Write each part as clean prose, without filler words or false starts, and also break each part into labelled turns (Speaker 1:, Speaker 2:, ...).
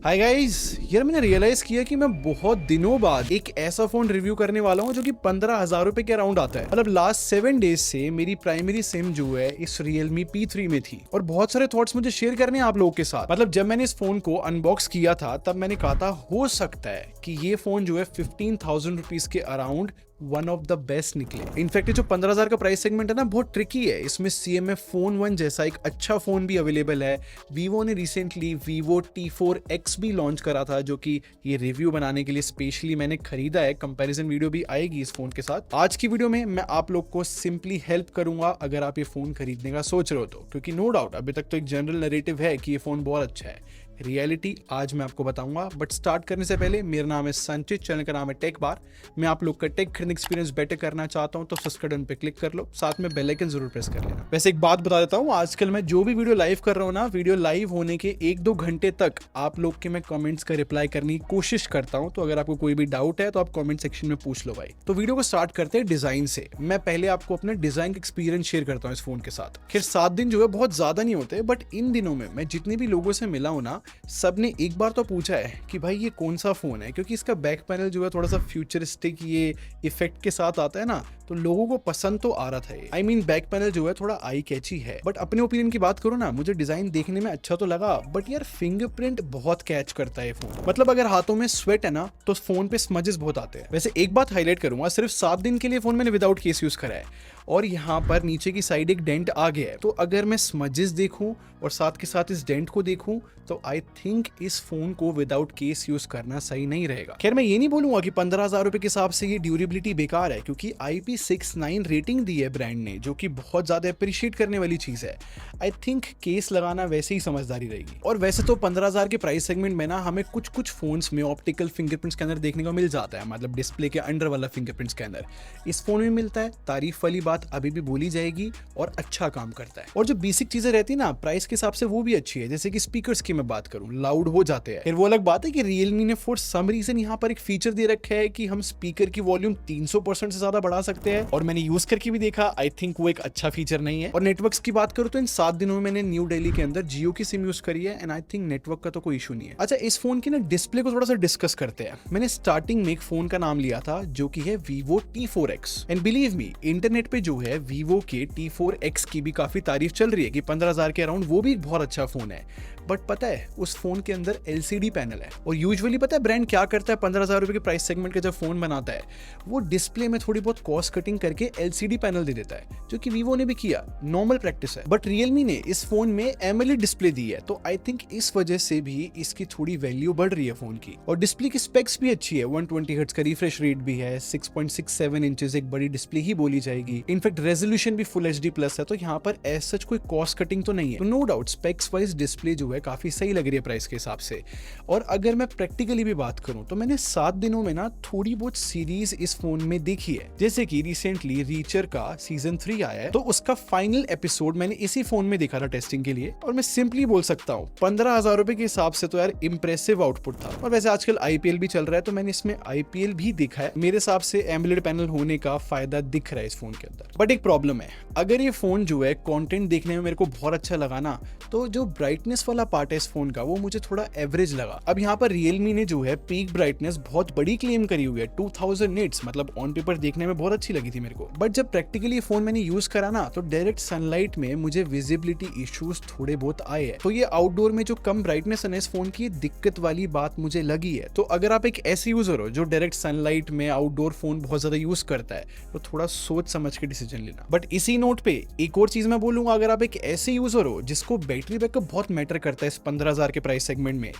Speaker 1: Hi guys, यार मैंने realise किया कि मैं बहुत दिनों बाद एक ऐसा फोन रिव्यू करने वाला हूँ जो कि 15,000 रुपए के अराउंड आता है। मतलब लास्ट 7 डेज से मेरी प्राइमरी सिम जो है इस Realme P3 में थी और बहुत सारे थॉट्स मुझे शेयर करने हैं आप लोगों के साथ। मतलब जब मैंने इस फोन को अनबॉक्स किया था तब मैंने कहा था हो सकता है कि ये फोन जो है 15,000 रुपीज के around one of the best निकले। इनफैक्ट ये जो 15,000 का प्राइस सेगमेंट है ना, बहुत ट्रिकी है। इसमें CMF फोन 1 जैसा एक अच्छा फोन भी अवेलेबल है। वीवो ने रिसेंटली वीवो T4X भी लॉन्च करा था, जो कि ये रिव्यू बनाने के लिए स्पेशली मैंने खरीदा है। कंपैरिजन वीडियो भी आएगी इस फोन के साथ। आज की वीडियो में मैं आप लोग को सिंपली हेल्प करूंगा अगर आप ये फोन खरीदने का सोच रहे हो तो, क्योंकि नो डाउट अभी तक तो एक जनरल नैरेटिव है कि ये फोन बहुत अच्छा है। रियलिटी आज मैं आपको बताऊंगा। बट स्टार्ट करने से पहले, मेरा नाम है संचित, चैनल का नाम है टेक बार। मैं आप लोग का टेक खरीदने एक्सपीरियंस बेटर करना चाहता हूं तो सब्सक्राइब बटन पे क्लिक कर लो, साथ में बेल आइकन जरूर प्रेस कर लेना। वैसे एक बात बता देता हूं, आजकल मैं जो भी वीडियो लाइव कर रहा हूं ना, वीडियो लाइव होने के 1-2 घंटे तक आप लोग के मैं कमेंट्स का रिप्लाई करने की कोशिश करता हूं। तो अगर आपको कोई भी डाउट है तो आप कमेंट सेक्शन में पूछ लो भाई। तो वीडियो को स्टार्ट करते हैं डिजाइन से। मैं पहले आपको अपने डिजाइन का एक्सपीरियंस शेयर करता हूं इस फोन के साथ। खैर 7 दिन जो है बहुत ज्यादा नहीं होते, बट इन दिनों में मैं जितने भी लोगों से मिला हूं ना, सबने एक बार तो पूछा है कि भाई ये कौन सा फोन है, क्योंकि इसका बैक पैनल जो है थोड़ा सा फ्यूचरिस्टिक ये इफेक्ट के साथ आता है ना, तो लोगों को पसंद तो आ रहा था ये। आई मीन बैक पैनल जो है थोड़ा आई कैची है। बट अपने ओपिनियन की बात करूं ना, मुझे डिजाइन देखने में अच्छा तो लगा, बट यार फिंगरप्रिंट बहुत कैच करता है फोन। मतलब अगर हाथों में स्वेट है ना तो फोन पे स्मजेस बहुत आते हैं। वैसे एक बात हाईलाइट करूंगा, सिर्फ 7 दिन के लिए फोन मैंने विदाउट केस यूज करा है और यहाँ पर नीचे की साइड एक डेंट आ गया है। तो अगर मैं स्मजेस देखूं और साथ के साथ इस डेंट को देखूं तो आई थिंक इस फोन को विदाउट केस यूज करना सही नहीं रहेगा। खैर मैं ये नहीं बोलूंगा कि 15,000 रुपए के हिसाब से ये ड्यूरेबिलिटी बेकार है, क्योंकि IP69 रेटिंग दी है ब्रांड ने, जो कि बहुत ज्यादा अप्रिशिएट करने वाली चीज है। आई थिंक केस लगाना वैसे ही समझदारी रहेगी। और वैसे तो 15,000 के प्राइस सेगमेंट में ना हमें कुछ कुछ फोन्स में ऑप्टिकल फिंगरप्रिंट स्कैनर देखने को मिल जाता है, मतलब डिस्प्ले के अंडर वाला फिंगरप्रिंट स्कैनर इस फोन में मिलता है। तारीफ वाली बात अभी भी बोली जाएगी और अच्छा काम करता है। और जो बेसिक चीजें रहती है ना प्राइस के हिसाब से, वो भी अच्छी है। जैसे कि स्पीकर्स की मैं बात करूं, लाउड हो जाते हैं। फिर वो अलग बात है कि Realme ने फॉर सम रीजन यहाँ पर एक फीचर दे रखा है कि हम स्पीकर की वॉल्यूम 300% से ज्यादा बढ़ा सकते हैं, और मैंने यूज करके भी देखा, आई थिंक वो एक अच्छा फीचर नहीं है। और नेटवर्क्स की बात करूं तो इन 7 दिनों में मैंने न्यू दिल्ली के अंदर जियो की सिम यूज करी है एंड आई थिंक नेटवर्क का तो कोई इशू नहीं है। अच्छा, इस फोन की ना डिस्प्ले को थोड़ा सा डिस्कस करते हैं। मैंने स्टार्टिंग में एक फोन का नाम लिया था जो कि है Vivo T4X, and believe me, internet पे जो है Vivo के T4X की भी काफी तारीफ चल रही है कि 15,000 के अराउंड वो भी एक बहुत अच्छा फोन है। बट पता है उस फोन के अंदर LCD पैनल है, और यूजुअली पता है ब्रांड क्या करता है 15,000 रुपए के प्राइस सेगमेंट का जब फोन बनाता है, वो डिस्प्ले में थोड़ी बहुत कॉस्ट कटिंग करके LCD पैनल दे देता है, जो कि Vivo ने भी किया, नॉर्मल प्रैक्टिस है। बट Realme ने इस फोन में AMOLED डिस्प्ले दी है, तो आई थिंक इस वजह से भी इसकी थोड़ी वैल्यू बढ़ रही है फोन की। और डिस्प्ले की स्पेक्स भी अच्छी है, 120 हर्ट्ज का रिफ्रेश रेट भी है, 6.67 इंचेस एक बड़ी डिस्प्ले ही बोली जाएगी। इनफैक्ट रेजोल्यूशन भी फुल HD प्लस है, तो यहाँ पर एज सच कोई कॉस्ट कटिंग तो नहीं है। तो no doubt specs wise display जो है काफी सही लग रही है प्राइस के हिसाब से। और अगर मैं प्रैक्टिकली भी बात करूं तो मैंने 7 दिनों में ना थोड़ी बहुत सीरीज इस फोन में देखी है। जैसे कि रिसेंटली रीचर का सीजन 3 आया है, तो उसका फाइनल एपिसोड मैंने इसी फोन में देखा था टेस्टिंग के लिए, और मैं सिंपली बोल सकता हूं 15,000 रुपए के हिसाब से तो यार इंप्रेसिव आउटपुट था। और वैसे आजकल IPL भी चल रहा है, तो मैंने इसमें IPL भी देखा है। मेरे हिसाब से AMOLED पैनल होने का फायदा दिख रहा है इस फोन के अंदर। बट एक प्रॉब्लम है, अगर ये फोन जो है कंटेंट देखने में मेरे को बहुत अच्छा लगा ना, तो जो ब्राइटनेस वाला पार्ट है इस फोन का वो मुझे थोड़ा एवरेज लगा। अब यहाँ पर Realme ने जो है पीक ब्राइटनेस बहुत बड़ी क्लेम करी हुई है, 2000 निट्स, मतलब ऑन पेपर देखने में बहुत अच्छी लगी थी मेरे को। बट जब प्रैक्टिकली फोन मैंने यूज करा ना, तो डायरेक्ट सनलाइट में मुझे विजिबिलिटी इश्यूज थोड़े बहुत आए हैं। तो ये आउटडोर में जो कम ब्राइटनेस है इस फोन की, दिक्कत वाली बात मुझे लगी है। तो अगर आप एक ऐसे यूजर हो जो डायरेक्ट सनलाइट में आउटडोर फोन बहुत ज्यादा यूज करता है, तो थोड़ा सोच समझ के डिसीजन लेना। बट इसी नोट पे एक और चीज मैं बोलूंगा, अगर आप एक ऐसे यूजर हो जिसको बैटरी बैकअप बहुत मैटर करता है इस 15,000 के प्राइस सेगमेंट में,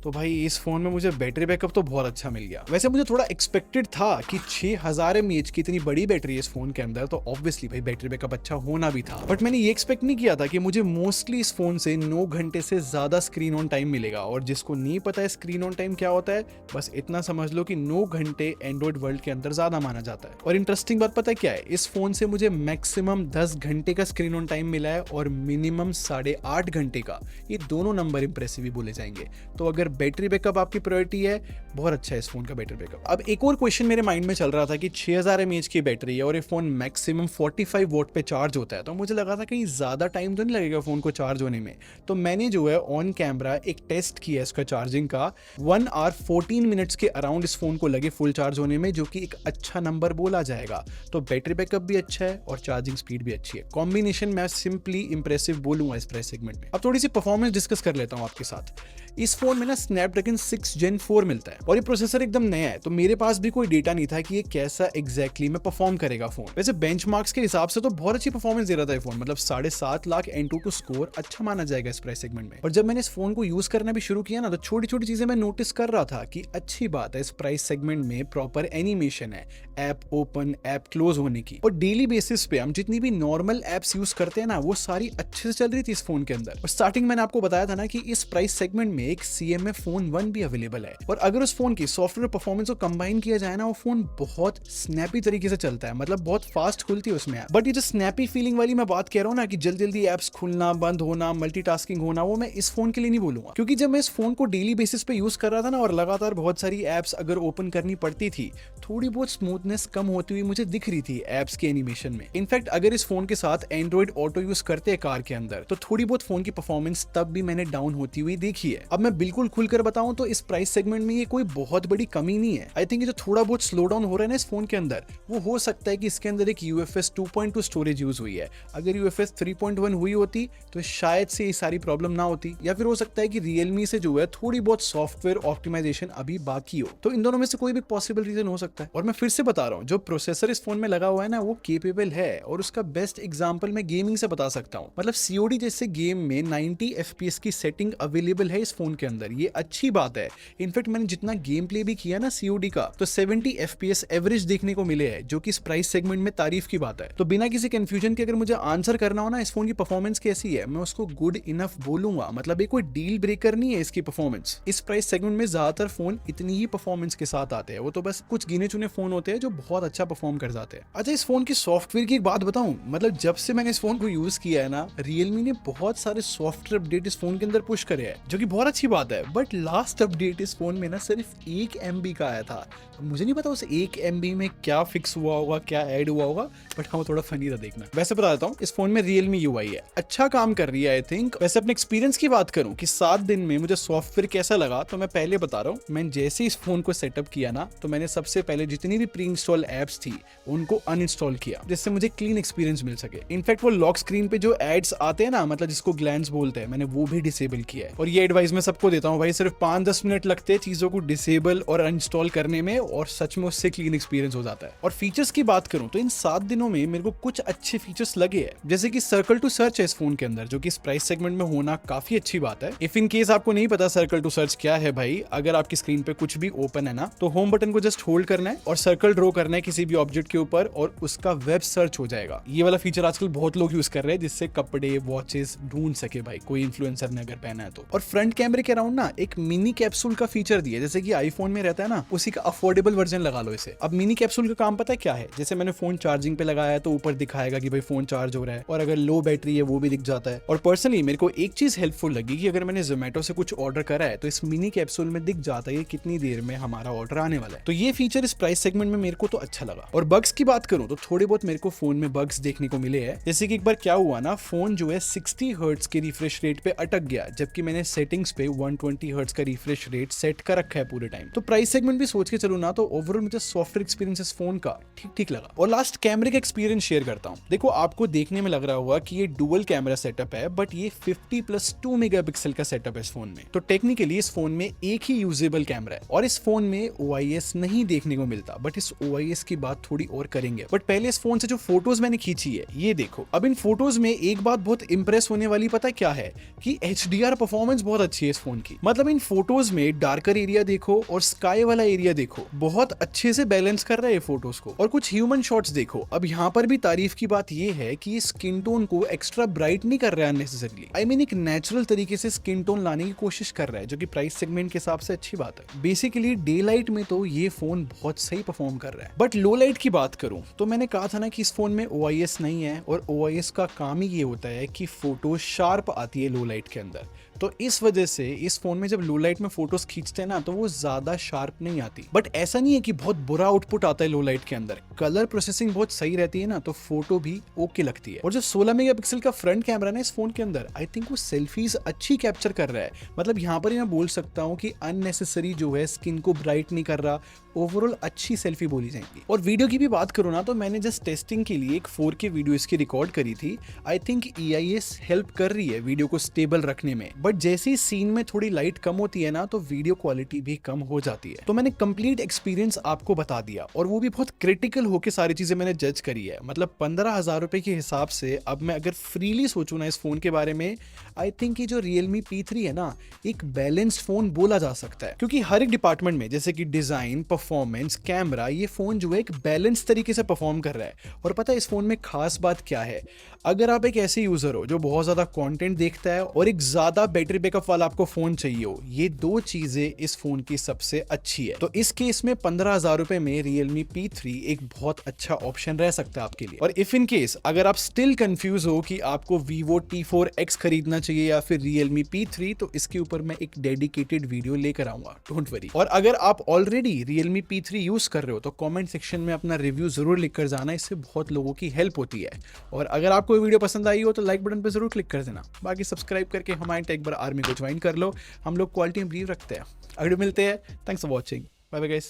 Speaker 1: तो भाई इस फोन में मुझे बैटरी बैकअप तो बहुत अच्छा मिल गया। वैसे मुझे थोड़ा एक्सपेक्टेड था कि 6000 mAh की इतनी बड़ी बैटरी है इस फोन के अंदर, तो ऑब्वियसली भाई बैटरी बैकअप अच्छा होना भी था। बट मैंने ये एक्सपेक्ट नहीं किया था कि मुझे मोस्टली इस फोन से 9 घंटे से ज्यादा स्क्रीन ऑन टाइम मिलेगा। और जिसको नहीं पता है स्क्रीन ऑन टाइम क्या होता है, बस इतना समझ लो कि 9 घंटे एंड्रॉइड वर्ल्ड के अंदर ज्यादा माना जाता है। और इंटरेस्टिंग बात पता है क्या है, इस फोन से मुझे मैक्सिमम 10 घंटे का स्क्रीन ऑन टाइम मिला है और मिनिमम 8.5 घंटे का। ये दोनों नंबर इंप्रेसिव ही बोले जाएंगे। तो अगर बैटरी बैकअप आपकी प्रायोरिटी है, बहुत अच्छा है इस फोन का बैटरी बैकअप। अब एक और क्वेश्चन मेरे माइंड में चल रहा था कि 6000 mAh की बैटरी है और ये फोन मैक्सिमम 45 वॉट पे चार्ज होता है, तो मुझे लगा था कहीं ज्यादा टाइम तो नहीं लगेगा फोन को चार्ज होने में। तो मैंने जो है ऑन कैमरा एक टेस्ट किया इसका चार्जिंग का, 1 आवर 14 मिनट्स के अराउंड इस फोन को लगे फुल चार्ज होने में, जो कि एक अच्छा नंबर बोला जाएगा। तो बैटरी बैकअप भी अच्छा है और चार्जिंग स्पीड भी अच्छी है, कॉम्बिनेशन मैं सिंपली इंप्रेसिव बोलूंगा इस प्राइस सेगमेंट में। अब थोड़ी सी परफॉर्मेंस डिस्कस कर लेता हूं आपके साथ। इस फोन में ना स्नैपड्रैगन 6 Gen 4 मिलता है और ये प्रोसेसर एकदम नया है, तो मेरे पास भी कोई डेटा नहीं था कि ये कैसा एग्जैक्टली में परफॉर्म करेगा फोन। वैसे बेंचमार्क्स के हिसाब से तो बहुत अच्छी परफॉर्मेंस दे रहा था ये फोन, मतलब 7.5 लाख Antutu स्कोर अच्छा माना जाएगा इस प्राइस सेगमेंट में। और जब मैंने इस फोन को यूज करना भी शुरू किया ना, तो छोटी छोटी चीजें मैं नोटिस कर रहा था कि अच्छी बात है इस प्राइस सेगमेंट में प्रॉपर एनिमेशन है, ऐप ओपन ऐप क्लोज होने की, और डेली बेसिस पे हम जितनी भी नॉर्मल एप्स यूज करते हैं ना, वो सारी अच्छे से चल रही थी इस फोन के अंदर। और स्टार्टिंग मैंने आपको बताया था ना कि इस प्राइस सेगमेंट में एक CMF फोन 1 भी अवेलेबल है, और अगर उस फोन की सॉफ्टवेयर परफॉर्मेंस को कंबाइन किया जाए ना, वो फोन बहुत स्नैपी तरीके से चलता है, मतलब बहुत फास्ट खुलती है उसमें। बट ये जो स्नैपी फीलिंग वाली मैं बात कह रहा हूँ ना, कि जल्दी जल्दी एप्स खुलना बंद होना, मल्टीटास्किंग होना, वो मैं इस फोन के लिए नहीं बोलूंगा। क्योंकि जब मैं इस फोन को डेली बेसिस पे यूज कर रहा था ना, और लगातार बहुत सारी एप्स अगर ओपन करनी पड़ती थी, थोड़ी बहुत स्मूथनेस कम होती हुई मुझे दिख रही थी एप्स के एनिमेशन में। इनफैक्ट अगर इस फोन के साथ एंड्रॉइड ऑटो यूज करते हैं कार के अंदर, तो थोड़ी बहुत फोन की परफॉर्मेंस तब भी मैंने डाउन होती हुई देखी है। अब मैं बिल्कुल खुलकर बताऊं तो इस प्राइस सेगमेंट में ये कोई बहुत बड़ी कमी नहीं है। आई थिंक जो थोड़ा बहुत स्लो डाउन हो रहा है ना इस फोन के अंदर, वो हो सकता है कि इसके अंदर एक UFS 2.2 स्टोरेज यूज हुई है। अगर UFS 3.1 हुई होती तो शायद से ये सारी प्रॉब्लम ना होती, या फिर हो सकता है कि Realme से जो है थोड़ी बहुत सॉफ्टवेयर ऑप्टिमाइजेशन अभी बाकी हो। तो इन दोनों में से कोई भी पॉसिबल रीजन हो सकता है। और मैं फिर से बता रहा हूँ, जो प्रोसेसर इस फोन में लगा हुआ है ना, वो केपेबल है, और उसका बेस्ट एग्जांपल मैं गेमिंग से बता सकता हूँ। मतलब COD जैसे गेम में 90 FPS की सेटिंग अवेलेबल है इस फोन के अंदर, ये अच्छी बात है। इनफैक्ट मैंने जितना गेम प्ले भी किया ना COD का, तो 70 FPS एवरेज देखने को मिले हैं, जो कि इस प्राइस सेगमेंट में तारीफ की बात है। तो बिना किसी कंफ्यूजन के अगर मुझे आंसर करना हो ना इस फोन की परफॉर्मेंस कैसी है, मैं उसको गुड इनफ बोलूंगा। मतलब ये कोई डील ब्रेकर नहीं है इसकी परफॉर्मेंस। इस प्राइस सेगमेंट में ज्यादातर फोन इतनी ही परफॉर्मेंस के साथ आते हैं, वो तो बस कुछ गिने चुने फोन होते हैं जो बहुत अच्छा परफॉर्म कर जाते हैं। अच्छा, इस फोन की सॉफ्टवेयर की एक बात बताऊं, मतलब जब से मैंने इस फोन को यूज किया है ना, Realme ने बहुत सारे सॉफ्टवेयर अपडेट इस फोन के अंदर पुश करे हैं, जो कि बहुत अच्छी बात है। बट लास्ट अपडेट इस फोन में ना सिर्फ 1 MB का आया था। मुझे नहीं पता उस 1 MB में क्या फिक्स हुआ होगा, क्या ऐड हुआ होगा, बट हाँ थोड़ा फनी था देखना। वैसे बता देता हूँ, इस फोन में Realme UI है, अच्छा काम कर रही है आई थिंक। वैसे अपने एक्सपीरियंस की बात करूं कि 7 दिन में मुझे सॉफ्टवेयर कैसा लगा, तो मैं पहले बता रहा हूँ। मैंने जैसे इस फोन को सेटअप किया ना, तो मैंने सबसे पहले जितनी भी प्री इंस्टॉल एप्स थी उनको अनइंस्टॉल किया, जिससे मुझे क्लीन एक्सपीरियंस मिल सके। इनफैक्ट वो लॉक स्क्रीन पे जो एड्स आते हैं ना, मतलब जिसको ग्लैंस बोलते हैं, मैंने वो भी डिसेबल किया है। और ये एडवाइस मैं सबको देता हूँ भाई, सिर्फ 5-10 मिनट लगते हैं चीजों को डिसेबल और अनइंस्टॉल करने में, और सच में उससे क्लीन एक्सपीरियंस हो जाता है। और फीचर्स की बात करूं तो इन 7 दिनों में मेरे को कुछ अच्छे फीचर्स लगे हैं, जैसे कि सर्कल टू सर्च है इस फोन के अंदर, जो कि इस प्राइस सेगमेंट में होना काफी अच्छी बात है। इफ इन केस आपको नहीं पता सर्कल टू सर्च क्या है भाई, अगर आपकी स्क्रीन पे कुछ भी ओपन है ना, तो होम बटन को जस्ट होल्ड करना है और सर्कल ड्रॉ करना है किसी भी ऑब्जेक्ट के ऊपर, और उसका वेब सर्च हो जाएगा। ये वाला फीचर आजकल बहुत लोग यूज कर रहे हैं, जिससे कपड़े वॉचेस ढूंढ सके भाई, कोई इन्फ्लुएंसर ने अगर पहना है तो। और फ्रंट कैमरे के अराउंड ना एक मिनी कैप्सूल का फीचर दिया, जैसे कि आईफोन में रहता है ना, उसी का अफोर्डेबल वर्जन लगा लो इसे। अब मिनी कैप्सूल का काम पता है क्या है, जैसे मैंने फोन चार्जिंग पे लगाया है तो ऊपर दिखाएगा कि भाई फोन चार्ज हो रहा है, और अगर लो बैटरी है वो भी दिख जाता है। और पर्सनली मेरे को एक चीज हेल्पफुल लगी कि अगर मैंने जोमेटो से कुछ ऑर्डर करा है, तो इस मिनी कैप्सूल में दिख जाता है कितनी देर में हमारा ऑर्डर आने वाला है। तो ये फीचर इस प्राइस सेगमेंट में मेरे को तो अच्छा लगा। और बग्स की बात करूं तो थोड़े बहुत मेरे को फोन में बग्स देखने को मिले हैं, जैसे कि एक बार क्या हुआ ना, फोन जो है 60 हर्ट्ज के रिफ्रेश रेट पे अटक गया, जबकि मैंने सेटिंग्स पे 120 हर्ट्ज का रिफ्रेश रेट सेट कर रखा है पूरे टाइम। तो प्राइस सेगमेंट भी सोच के चलूं ना, तो ओवरऑल मुझे सॉफ्टवेयर एक्सपीरियंस इस फोन का ठीक ठीक लगा। और लास्ट कैमरे का एक्सपीरियंस शेयर करता हूं। देखो, आपको देखने में लग रहा होगा कि ये डुअल कैमरा सेटअप है, बट ये 50+2 मेगापिक्सल का सेटअप है इस फोन में। तो टेक्निकली इस फोन में एक ही यूजेबल कैमरा है, और इस फोन में OIS नहीं देखने को मिलता, बट इस OIS की बात थोड़ी और करेंगे। बट पहले इस फोन से जो फोटोज मैंने खींची है, ये देखो। अब इन फोटोज में एक बात बहुत इंप्रेस होने वाली पता है क्या है, कि HDR परफॉर्मेंस बहुत अच्छी है इस फोन की। मतलब इन फोटोज में डार्कर एरिया देखो और स्काई वाला एरिया देखो, बहुत अच्छे से बैलेंस कर रहा है फोटोज को। और कुछ ह्यूमन शॉट्स देखो। अब यहाँ पर भी तारीफ की बात ये है कि ये स्किन टोन को एक्स्ट्रा ब्राइट नहीं कर रहा है अननेसेसरीली। आई मीन एक नेचुरल तरीके से स्किन टोन लाने की कोशिश कर रहा है, जो कि प्राइस सेगमेंट के हिसाब से अच्छी बात है। बेसिकली डे लाइट में तो ये फोन बहुत सही परफॉर्म कर रहा है। बट लो लाइट की बात करूं तो मैंने कहा था ना कि इस फोन में OIS नहीं है, और OIS का काम ही ये होता है कि फोटो शार्प आती है लो लाइट के अंदर। तो इस वजह से इस फोन में जब लो लाइट में फोटोज खींचते हैं ना तो वो ज्यादा शार्प नहीं आती। बट ऐसा नहीं है कि बहुत बुरा आउटपुट आता है लो लाइट के अंदर, कलर प्रोसेसिंग बहुत सही रहती है ना, तो फोटो भी ओके लगती है। और जो 16 मेगापिक्सल का फ्रंट कैमरा ना इस फोन के अंदर, आई थिंक वो सेल्फीज अच्छी कैप्चर कर रहा है। मतलब यहाँ पर ही मैं बोल सकता हूँ कि अननेसेसरी जो है स्किन को ब्राइट नहीं कर रहा, ओवरऑल अच्छी सेल्फी बोली जाएंगी। और वीडियो की भी बात करूँ ना तो मैंने जस्ट टेस्टिंग के लिए एक 4K वीडियो इसकी रिकॉर्ड करी थी। आई थिंक EIS हेल्प कर रही है वीडियो को स्टेबल रखने में, बट जैसे ही सीन में थोड़ी लाइट कम होती है ना तो वीडियो क्वालिटी भी कम हो जाती है। तो मैंने कंप्लीट एक्सपीरियंस आपको बता दिया, और वो भी बहुत क्रिटिकल होकर सारी चीजें मैंने जज करी है। मतलब 15,000 रुपए के हिसाब से अब मैं अगर फ्रीली सोचूं ना इस फोन के बारे में, आई थिंक ये जो Realme P3 है ना, एक बैलेंस्ड फोन बोला जा सकता है। क्योंकि हर एक डिपार्टमेंट में जैसे कि डिजाइन, परफॉर्मेंस, कैमरा, ये फोन जो है एक बैलेंस तरीके से परफॉर्म कर रहा है। और पता है इस फोन में खास बात क्या है? अगर आप एक ऐसे यूजर हो जो बहुत ज्यादा कंटेंट देखता है और एक ज्यादा बैटरी बैकअप वाला आपको फोन चाहिए हो, ये दो चीजें इस फोन की सबसे अच्छी है। तो इस केस में 15,000 रुपए में Realme P3 एक बहुत अच्छा ऑप्शन रह सकता है आपके लिए। और इफ इन केस अगर आप स्टिल कंफ्यूज हो कि आपको Vivo T4X खरीदना चाहिए या फिर Realme P3, तो इसके ऊपर मैं एक डेडिकेटेड वीडियो लेकर आऊंगा, डोंट वरी। और अगर आप ऑलरेडी Realme P3 यूज कर रहे हो तो कमेंट सेक्शन में अपना रिव्यू जरूर लिख कर जाना, इससे बहुत लोगों की हेल्प होती है। और अगर आपको वीडियो पसंद आई हो तो लाइक बटन पर जरूर क्लिक कर देना। बाकी सब्सक्राइब करके हमारे टेक बार आर्मी को ज्वाइन कर लो, हम लोग क्वालिटी में बिलीव रखते हैं। अगर मिलते हैं, thanks for watching, bye bye guys.